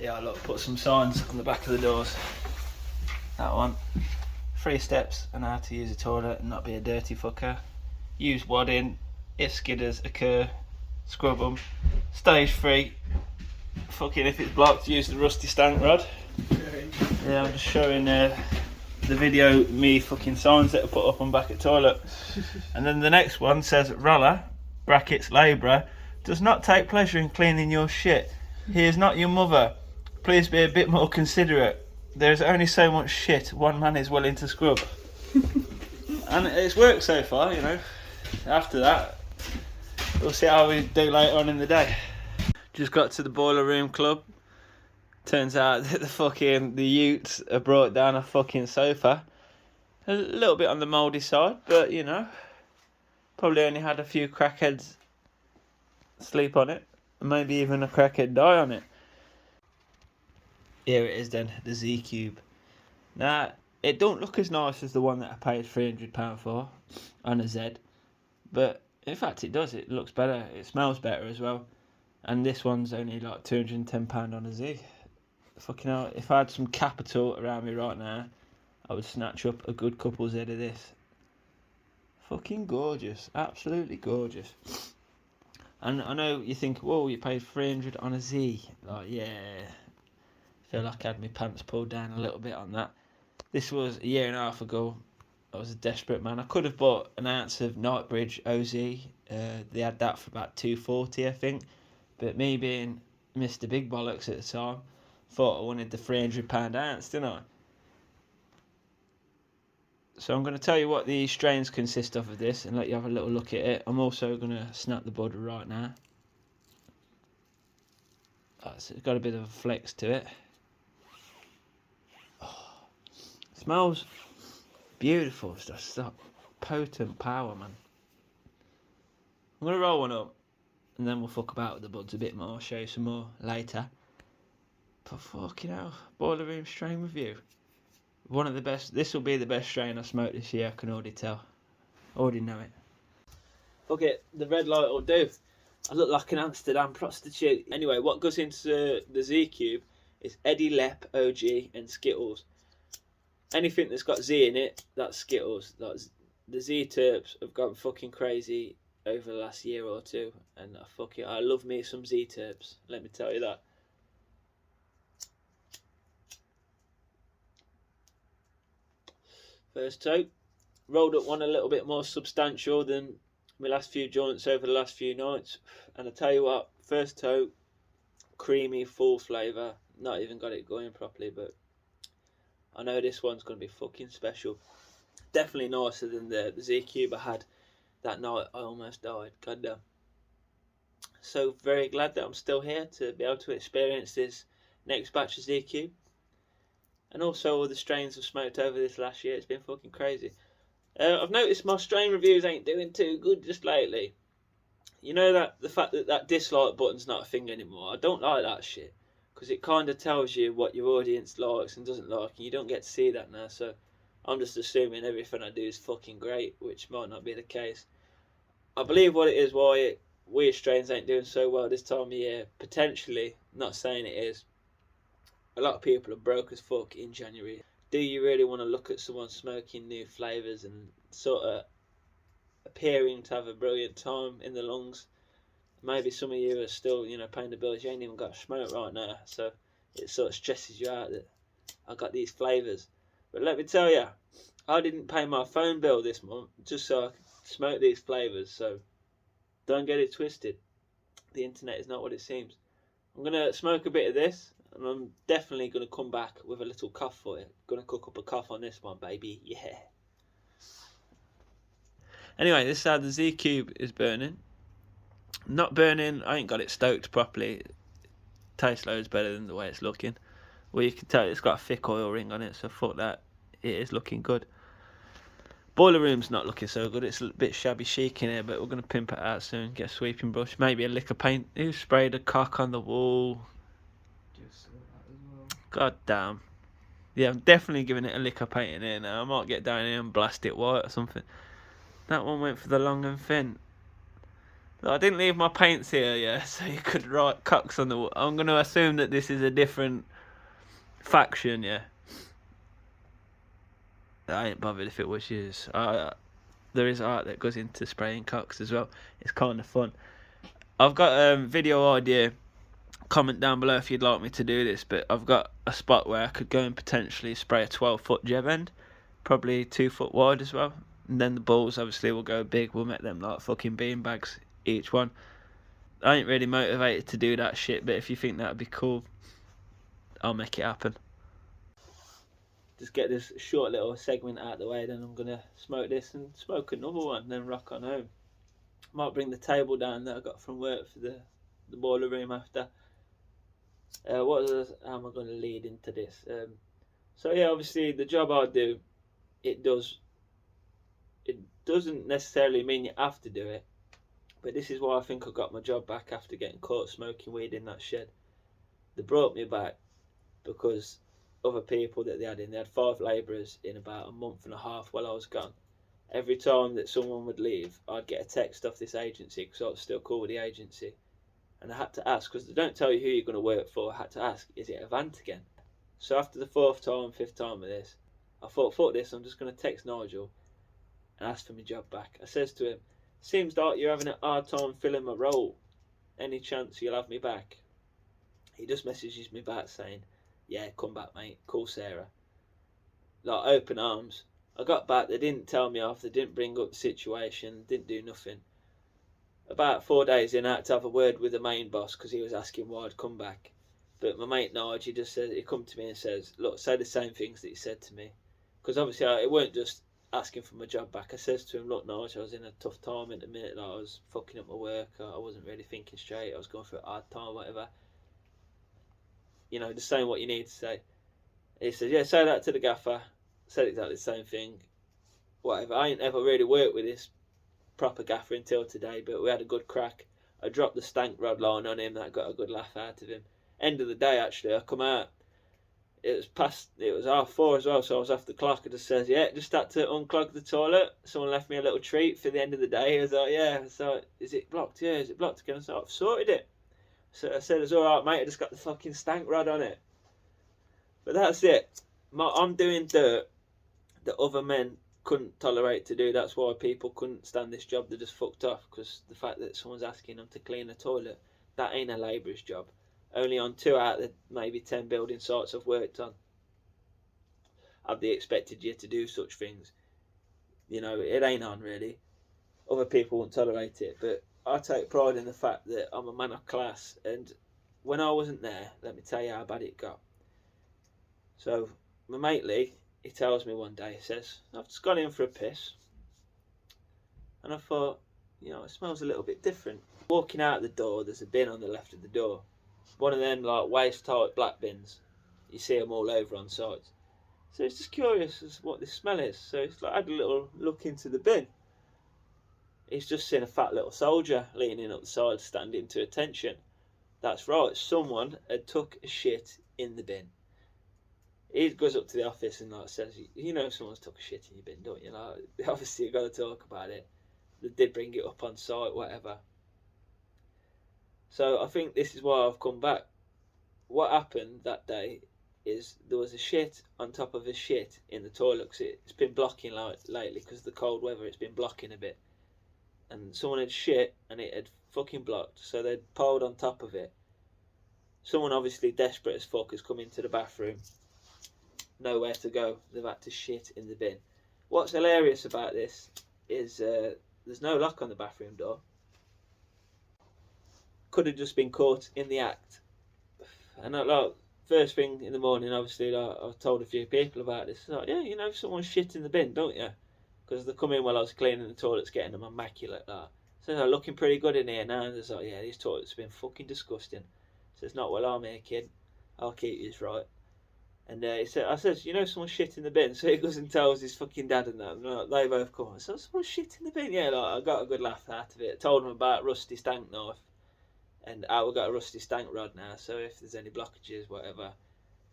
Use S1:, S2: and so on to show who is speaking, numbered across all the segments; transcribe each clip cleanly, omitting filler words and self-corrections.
S1: Yeah, look, put some signs on the back of the doors. That one. 3 steps on how to use a toilet and not be a dirty fucker. Use wadding. If skidders occur, scrub them. Stage 3. Fucking if it's blocked, use the rusty stank rod. Yeah, I'm just showing the video me fucking signs that are put up on back of toilet. And then the next one says roller brackets labourer does not take pleasure in cleaning your shit. He is not your mother. Please be a bit more considerate. There is only so much shit one man is willing to scrub. And it's worked so far, you know. After that, we'll see how we do later on in the day. Just got to the boiler room club. Turns out that the Utes have brought down a fucking sofa. A little bit on the mouldy side, but you know, probably only had a few crackheads sleep on it, and maybe even a crackhead die on it. Here it is then, the Z Cube. Now, it don't look as nice as the one that I paid £300 for on a Z, but in fact it does. It looks better. It smells better as well. And this one's only like £210 on a Z. Fucking hell, if I had some capital around me right now, I would snatch up a good couple Z of this. Fucking gorgeous. Absolutely gorgeous. And I know you think, whoa, you paid 300 on a Z. Like, yeah. Feel like I had my pants pulled down a little bit on that. This was a year and a half ago. I was a desperate man. I could have bought an ounce of Nightbridge OZ. They had that for about $2.40, I think. But me being Mr. Big Bollocks at the time, thought I wanted the £300 ounce, didn't I? So I'm going to tell you what the strains consist of this and let you have a little look at it. I'm also going to snap the bud right now. So it's got a bit of a flex to it. Oh, smells beautiful. It's just that potent power, man. I'm going to roll one up and then we'll fuck about with the buds a bit more. Show you some more later. But fucking hell, boiler room strain review. One of the best. This will be the best strain I smoked this year. I can already tell. Already know it. Fuck it, the red light will do. I look like an Amsterdam prostitute. Anyway, what goes into the Z Cube is Eddie Lep, OG, and Skittles. Anything that's got Z in it, that's Skittles. That's, the Z Terps have gone fucking crazy over the last year or two, and I love me some Z Terps. Let me tell you that. First toke, rolled up one a little bit more substantial than my last few joints over the last few nights. And I tell you what, first toke, creamy, full flavour. Not even got it going properly, but I know this one's going to be fucking special. Definitely nicer than the Z Cube I had that night. I almost died, goddamn. So very glad that I'm still here to be able to experience this next batch of Z Cube. And also all the strains I've smoked over this last year. It's been fucking crazy. I've noticed my strain reviews ain't doing too good just lately. You know that the fact that dislike button's not a thing anymore. I don't like that shit. Because it kind of tells you what your audience likes and doesn't like. And you don't get to see that now. So I'm just assuming everything I do is fucking great. Which might not be the case. I believe what it is why weird strains ain't doing so well this time of year. Potentially. Not saying it is. A lot of people are broke as fuck in January. Do you really want to look at someone smoking new flavours and sort of appearing to have a brilliant time in the lungs? Maybe some of you are still, paying the bills. You ain't even got a smoke right now, so it sort of stresses you out that I got these flavours. But let me tell you, I didn't pay my phone bill this month just so I could smoke these flavours. So don't get it twisted. The internet is not what it seems. I'm going to smoke a bit of this. And I'm definitely going to come back with a little cough for you. Going to cook up a cough on this one, baby. Yeah. Anyway, this side the Z Cube is burning. Not burning. I ain't got it stoked properly. It tastes loads better than the way it's looking. Well, you can tell it's got a thick oil ring on it, so fuck that. It is looking good. Boiler room's not looking so good. It's a bit shabby chic in here, but we're going to pimp it out soon. Get a sweeping brush. Maybe a lick of paint. Who sprayed a cock on the wall? God damn. Yeah, I'm definitely giving it a lick of paint in here now. I might get down here and blast it white or something. That one went for the long and thin. I didn't leave my paints here, yeah, so you could write cocks on the wall. I'm going to assume that this is a different faction, yeah. I ain't bothered if it was yours. There is art that goes into spraying cocks as well. It's kind of fun. I've got a video idea. Comment down below if you'd like me to do this, but I've got a spot where I could go and potentially spray a 12-foot jeb end, probably 2 foot wide as well. And then the balls obviously will go big. We'll make them like fucking beanbags each one. I ain't really motivated to do that shit, but if you think that'd be cool, I'll make it happen. Just get this short little segment out of the way, then I'm gonna smoke this and smoke another one, then rock on home. Might bring the table down that I got from work for the boiler room after. How am I going to lead into this? So yeah, obviously the job I do, it doesn't necessarily mean you have to do it, but this is why I think I got my job back after getting caught smoking weed in that shed. They brought me back because other people that they had 5 labourers in about a month and a half while I was gone. Every time that someone would leave, I'd get a text off this agency because I was still cool with the agency. And I had to ask, because they don't tell you who you're going to work for, I had to ask, is it Avant again? So after the 4th time, 5th time of this, I thought, fuck this, I'm just going to text Nigel and ask for my job back. I says to him, seems like you're having a hard time filling my role. Any chance you'll have me back? He just messages me back saying, yeah, come back, mate. Call Sarah. Like, open arms. I got back, they didn't tell me off, they didn't bring up the situation, didn't do nothing. About 4 days in, I had to have a word with the main boss because he was asking why I'd come back. But my mate Nige, he just said, he come to me and says, look, say the same things that he said to me. Because obviously it weren't just asking for my job back. I says to him, look Nige, I was in a tough time at the minute, like I was fucking up my work, I wasn't really thinking straight, I was going through a hard time, whatever. You know, just saying what you need to say. He said, yeah, say that to the gaffer. Said exactly the same thing. Whatever, I ain't ever really worked with this proper gaffer until today, but we had a good crack. I dropped the stank rod line on him, that got a good laugh out of him. End of the day, actually, I come out, it was 4:30 as well, so I was off the clock. I just says, yeah, just had to unclog the toilet. Someone left me a little treat for the end of the day. I was like, yeah. So, is it blocked? Yeah, is it blocked again? So I've sorted it. So I said, it's alright, mate, I just got the fucking stank rod on it. But that's it. I'm doing dirt that other men couldn't tolerate to do. That's why people couldn't stand this job. They just fucked off because the fact that someone's asking them to clean a toilet, that ain't a labourer's job. Only on 2 out of the maybe 10 building sites I've worked on have they expected you to do such things. You know, it ain't on really. Other people won't tolerate it, but I take pride in the fact that I'm a man of class, and when I wasn't there, let me tell you how bad it got. So my mate Lee, he tells me one day, he says, I've just gone in for a piss. And I thought, you know, it smells a little bit different. Walking out the door, there's a bin on the left of the door. One of them like waist-tight black bins. You see them all over on sites. So it's just curious as what this smell is. So it's like I had a little look into the bin. He's just seen a fat little soldier leaning up the side, standing to attention. That's right, someone had took a shit in the bin. He goes up to the office and like says, you know someone's took a shit in your bin, don't you? Like, obviously you've got to talk about it. They did bring it up on site, whatever. So I think this is why I've come back. What happened that day is there was a shit on top of a shit in the toilet because it's been blocking lately because of the cold weather. It's been blocking a bit. And someone had shit and it had fucking blocked. So they'd piled on top of it. Someone obviously desperate as fuck has come into the bathroom. Nowhere to go. They've had to shit in the bin. What's hilarious about this is there's no lock on the bathroom door. Could have just been caught in the act. And like first thing in the morning, obviously, like, I've told a few people about this. Like, yeah, you know, someone shit in the bin, don't you? Because they come in while I was cleaning the toilets, getting them immaculate. Like, so they're looking pretty good in here now. And they're like, yeah, these toilets have been fucking disgusting. So it's not well, I'm here, kid. I'll keep you right. And I says, you know, someone shit in the bin. So he goes and tells his fucking dad and that. And like, they both come on. So someone shit in the bin. Yeah, like, I got a good laugh out of it. I told him about rusty stank knife. And we've got a rusty stank rod now, so if there's any blockages, whatever,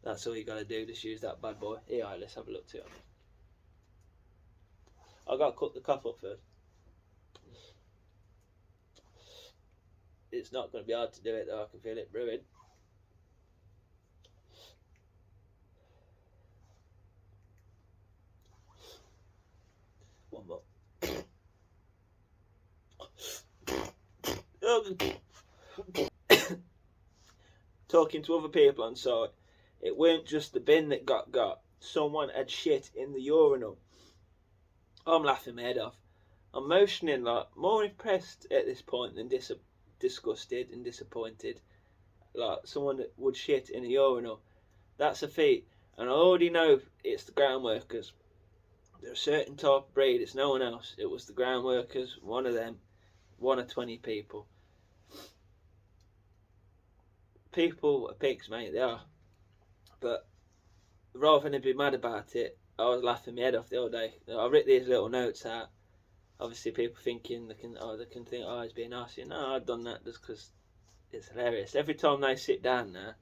S1: that's all you got to do, just use that bad boy. Here, let's have a look to it. I've got to cut the cup up first. It's not going to be hard to do it though. I can feel it brewing. One more. Talking to other people on site, it weren't just the bin that got. Someone had shit in the urinal. I'm laughing my head off. I'm motioning like more impressed at this point than disgusted and disappointed. Like someone that would shit in a urinal. That's a feat. And I already know it's the ground workers. They're a certain type of breed, it's no one else. It was the ground workers, one of them, one of 20 people. People are pigs, mate, they are. But rather than be mad about it, I was laughing my head off the other day. I wrote these little notes out. Obviously, people thinking they can think, oh, he's being nasty. No, I've done that just because it's hilarious. Every time they sit down now,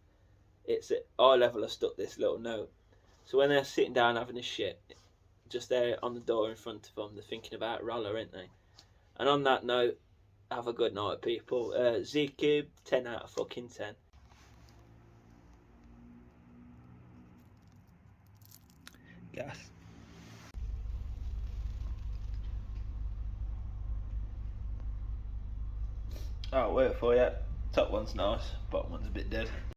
S1: it's at eye level. I stuck this little note. So when they're sitting down having a shit, just there on the door in front of them, they're thinking about roller, aren't they? And on that note, have a good night, people. Z Cube, 10 out of fucking 10. Gas. Oh, wait for you. Top one's nice, bottom one's a bit dead.